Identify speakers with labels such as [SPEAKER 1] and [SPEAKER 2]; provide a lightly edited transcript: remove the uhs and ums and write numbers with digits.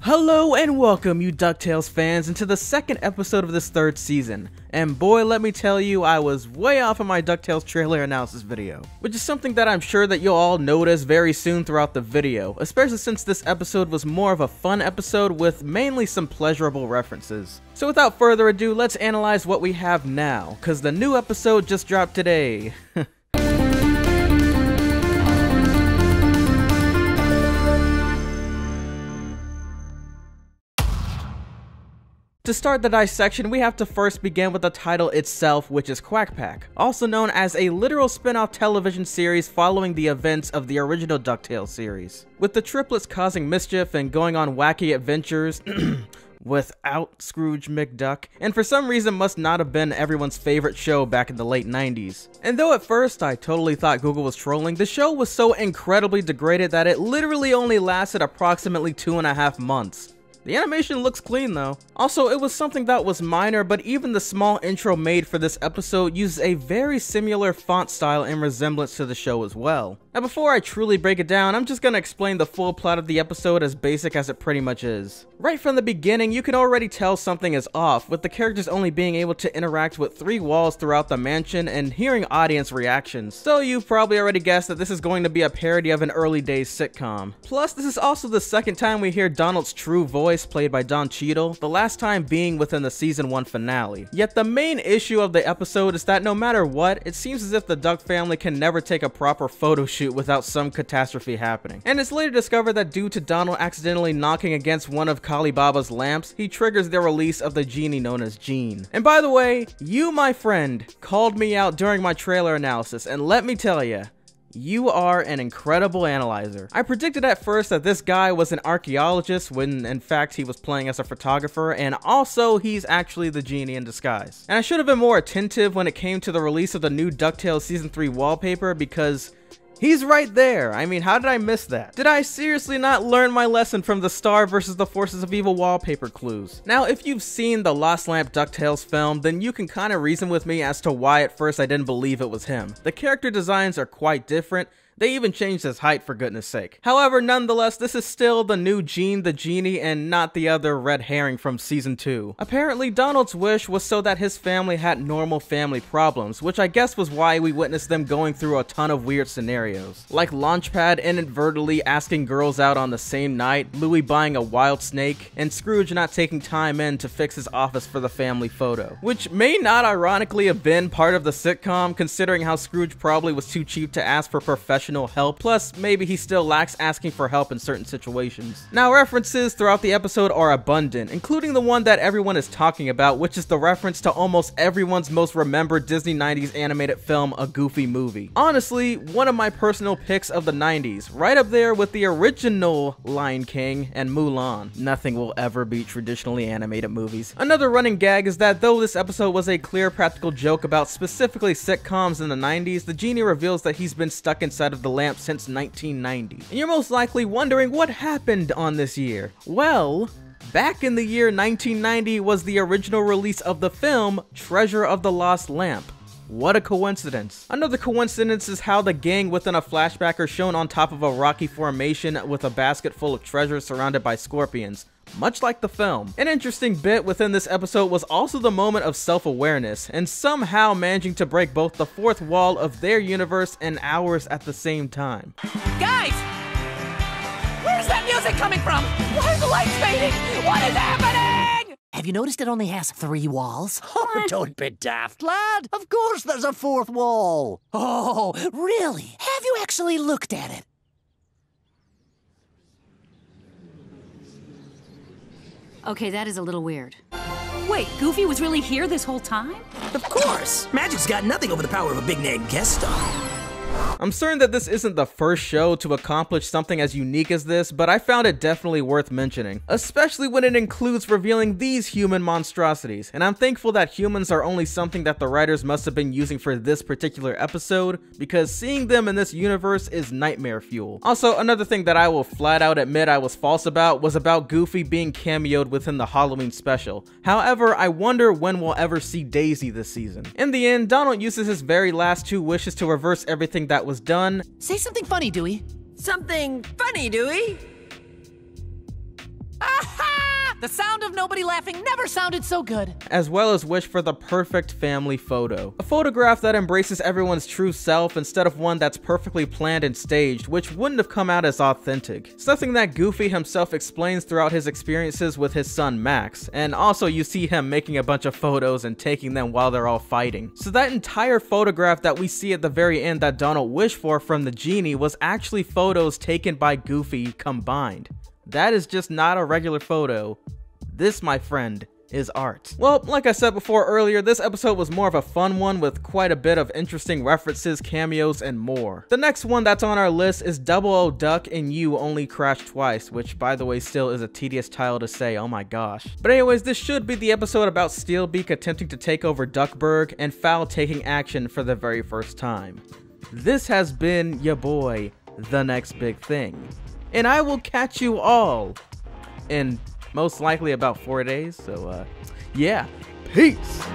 [SPEAKER 1] Hello and welcome, you DuckTales fans, into the second episode of this third season. And boy, let me tell you, I was way off in my DuckTales trailer analysis video, which is something that I'm sure that you'll all notice very soon throughout the video, especially since this episode was more of a fun episode with mainly some pleasurable references. So without further ado, let's analyze what we have now, cause the new episode just dropped today. To start the dissection, we have to first begin with the title itself, which is Quack Pack, also known as a literal spin-off television series following the events of the original DuckTales series, with the triplets causing mischief and going on wacky adventures without Scrooge McDuck, and for some reason must not have been everyone's favorite show back in the late 90s. And though at first I totally thought Google was trolling, the show was so incredibly degraded that it literally only lasted approximately 2.5 months. The animation looks clean though. Also, it was something that was minor, but even the small intro made for this episode uses a very similar font style in resemblance to the show as well. Now before I truly break it down, I'm just gonna explain the full plot of the episode as basic as it pretty much is. Right from the beginning, you can already tell something is off, with the characters only being able to interact with 3 walls throughout the mansion and hearing audience reactions. So you've probably already guessed that this is going to be a parody of an early days sitcom. Plus, this is also the second time we hear Donald's true voice, played by Don Cheadle, the last time being within the season 1 finale. Yet the main issue of the episode is that no matter what, it seems as if the Duck family can never take a proper photo shoot without some catastrophe happening. And it's later discovered that due to Donald accidentally knocking against one of Kali Baba's lamps, he triggers the release of the genie known as Gene. And by the way, you, my friend, called me out during my trailer analysis, and let me tell ya, you are an incredible analyzer. I predicted at first that this guy was an archaeologist when in fact he was playing as a photographer, and also he's actually the genie in disguise. And I should have been more attentive when it came to the release of the new DuckTales Season 3 wallpaper, because he's right there. I mean, how did I miss that? Did I seriously not learn my lesson from the Star vs. the Forces of Evil wallpaper clues? Now, if you've seen the Lost Lamp DuckTales film, then you can kind of reason with me as to why at first I didn't believe it was him. The character designs are quite different. They even changed his height, for goodness sake. However, nonetheless, this is still the new Gene the Genie and not the other red herring from season 2. Apparently, Donald's wish was so that his family had normal family problems, which I guess was why we witnessed them going through a ton of weird scenarios. Like Launchpad inadvertently asking girls out on the same night, Louie buying a wild snake, and Scrooge not taking time in to fix his office for the family photo. Which may not ironically have been part of the sitcom, considering how Scrooge probably was too cheap to ask for professional help, plus maybe he still lacks asking for help in certain situations. Now, references throughout the episode are abundant, including the one that everyone is talking about, which is the reference to almost everyone's most remembered Disney 90s animated film, A Goofy Movie. Honestly, one of my personal picks of the 90s, right up there with the original Lion King and Mulan. Nothing will ever beat traditionally animated movies. Another running gag is that though this episode was a clear practical joke about specifically sitcoms in the 90s, the genie reveals that he's been stuck inside of the lamp since 1990. And you're most likely wondering what happened on this year. Well, back in the year 1990 was the original release of the film Treasure of the Lost Lamp. What a coincidence. Another coincidence is how the gang within a flashback are shown on top of a rocky formation with a basket full of treasure surrounded by scorpions, much like the film. An interesting bit within this episode was also the moment of self-awareness, and somehow managing to break both the fourth wall of their universe and ours at the same time.
[SPEAKER 2] Guys! Where's that music coming from? Why are the lights fading? What is happening?
[SPEAKER 3] Have you noticed it only has 3 walls?
[SPEAKER 4] Oh, don't be daft, lad. Of course there's a 4th wall.
[SPEAKER 3] Oh, really? Have you actually looked at it?
[SPEAKER 5] Okay, that is a little weird. Wait, Goofy was really here this whole time?
[SPEAKER 4] Of course. Magic's got nothing over the power of a big-name guest star.
[SPEAKER 1] I'm certain that this isn't the first show to accomplish something as unique as this, but I found it definitely worth mentioning, especially when it includes revealing these human monstrosities, and I'm thankful that humans are only something that the writers must have been using for this particular episode, because seeing them in this universe is nightmare fuel. Also, another thing that I will flat out admit I was false about was about Goofy being cameoed within the Halloween special. However, I wonder when we'll ever see Daisy this season. In the end, Donald uses his very last 2 wishes to reverse everything that was done.
[SPEAKER 3] Say something funny, Dewey.
[SPEAKER 2] Something funny, Dewey? The sound of nobody laughing never sounded so good.
[SPEAKER 1] As well as wish for the perfect family photo. A photograph that embraces everyone's true self instead of one that's perfectly planned and staged, which wouldn't have come out as authentic. Something that Goofy himself explains throughout his experiences with his son Max, and also you see him making a bunch of photos and taking them while they're all fighting. So that entire photograph that we see at the very end that Donald wished for from the genie was actually photos taken by Goofy combined. That is just not a regular photo. This, my friend, is art. Well, like I said before earlier, this episode was more of a fun one with quite a bit of interesting references, cameos, and more. The next one that's on our list is 00 Duck and You Only Crash Twice, which by the way still is a tedious title to say, oh my gosh. But anyways, this should be the episode about Steelbeak attempting to take over Duckburg and Fowl taking action for the very first time. This has been ya boy, The Next Big Thing. And I will catch you all in most likely about 4 days, so yeah, peace!